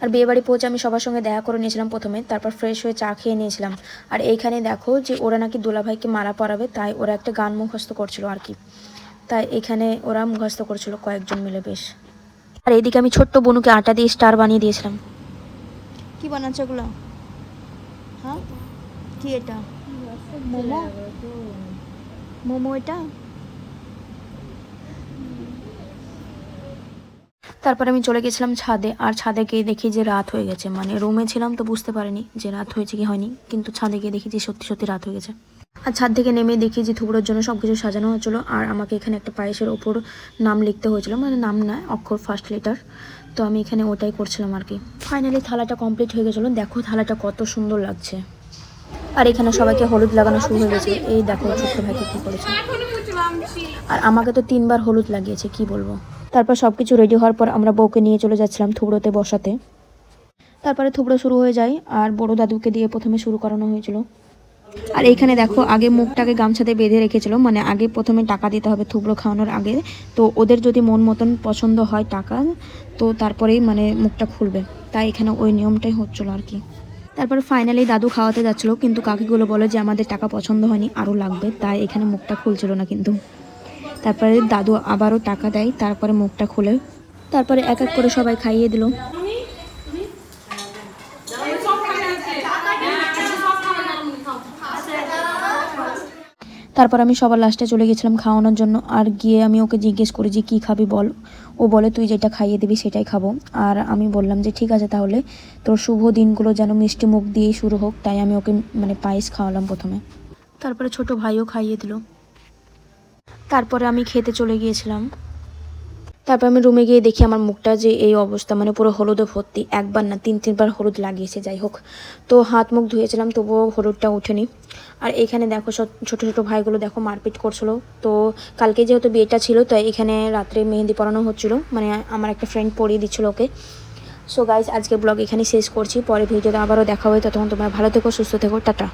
আর বিয়ে বাড়ি পৌঁছে আমি সবার সঙ্গে দেখা করে নিয়েছিলাম প্রথমে, তারপর ফ্রেশ হয়ে চা খেয়ে নিয়েছিলাম। আর এইখানে দেখো যে ওরা নাকি দুলাভাইকে মালা পরাবে, তাই ওরা একটা গান মুখস্থ করছিল আর কি। তাই এখানে ওরা মুখস্থ করছিল কয়েকজন মিলে বেশ। আর এইদিকে আমি ছোট্ট বনুকে আটা দিয়ে স্টার বানিয়ে দিয়েছিলাম। কি বানাচ্ছ ওগুলো? হ্যাঁ, কি এটা? মোমো? মোমো এটা? তারপর আমি চলে গেছিলাম ছাদে, আর ছাদে গিয়ে দেখি যে রাত হয়ে গেছে। মানে রুমে ছিলাম তো বুঝতে পারিনি যে রাত হয়েছে কি হয়নি, কিন্তু ছাদে গিয়ে দেখি যে সত্যি সত্যি রাত হয়ে গেছে। আর ছাদ থেকে নেমে দেখি যে থুবড়োর জন্য সব কিছু সাজানো হচ্ছিলো, আর আমাকে এখানে একটা পায়েসের ওপর নাম লিখতে হয়েছিল, মানে নাম না, অক্ষর ফার্স্ট লেটার। তো আমি এখানে ওটাই করছিলাম আর কি। ফাইনালি থালাটা কমপ্লিট হয়ে গেছিলো। দেখো থালাটা কত সুন্দর লাগছে। আর এখানে সবাইকে হলুদ লাগানো শুরু হয়ে গেছে। এই দেখো ছোট্ট ভাইকে কী করেছে। আর আমাকে তো 3বার হলুদ লাগিয়েছে, কি বলবো। তারপর সব কিছু রেডি হওয়ার পর আমরা বউকে নিয়ে চলে যাচ্ছিলাম থুবড়োতে বসাতে। তারপরে থুবড়ো শুরু হয়ে যায়, আর বড় দাদুকে দিয়ে প্রথমে শুরু করানো হয়েছিল। আর এইখানে দেখো আগে মুখটাকে গামছাতে বেঁধে রেখেছিল, মানে আগে প্রথমে টাকা দিতে হবে থুবড়ো খাওয়ানোর আগে। তো ওদের যদি মন মতন পছন্দ হয় টাকা, তো তারপরেই মানে মুখটা খুলবে। তাই এখানে ওই নিয়মটাই হচ্ছিলো আর কি। তারপরে ফাইনালি দাদু খাওয়াতে যাচ্ছিলো, কিন্তু কাকিগুলো বলে যে আমাদের টাকা পছন্দ হয়নি, আরও লাগবে, তাই এখানে মুখটা খুলছিল না কিন্তু। তারপরে দাদু আবারও টাকা দেয়, তারপরে মুখটা খুলে তারপরে এক এক করে সবাই খাইয়ে দিল। তারপর আমি সবার লাস্টে চলে গেছিলাম খাওয়ানোর জন্য। আর গিয়ে আমি ওকে জিজ্ঞেস করি যে কী খাবি বল। ও বলে তুই যেটা খাইয়ে দিবি সেটাই খাবো। আর আমি বললাম যে ঠিক আছে, তাহলে তোর শুভ দিনগুলো যেন মিষ্টি মুখ দিয়েই শুরু হোক। তাই আমি ওকে মানে পায়েস খাওয়ালাম প্রথমে, তারপরে ছোট ভাইও খাইয়ে দিল। তারপরে আমি খেতে চলে গিয়েছিলাম। তারপর আমি রুমে গিয়ে দেখি আমার মুখটা যে এই অবস্থা, মানে পুরো হলুদে ভর্তি। একবার না 3-3বার হলুদ লাগিয়েছে। যাই হোক, তো হাত মুখ ধুয়েছিলাম তবুও হলুদটা ওঠেনি। আর এখানে দেখো ছোটো ছোটো ভাইগুলো দেখো মারপিট করছিলো। তো কালকে যেহেতু বিয়েটা ছিল, তাই এখানে রাত্রে মেহেন্দি পরানো হচ্ছিলো, মানে আমার একটা ফ্রেন্ড পরিয়ে দিচ্ছিলো ওকে। সো গাইজ, আজকের ব্লগ এখানে শেষ করছি। পরে ভিডিওতে আবারও দেখা হবে। ততক্ষণ তোমরা ভালো থেকো, সুস্থ থেকো, টাটা।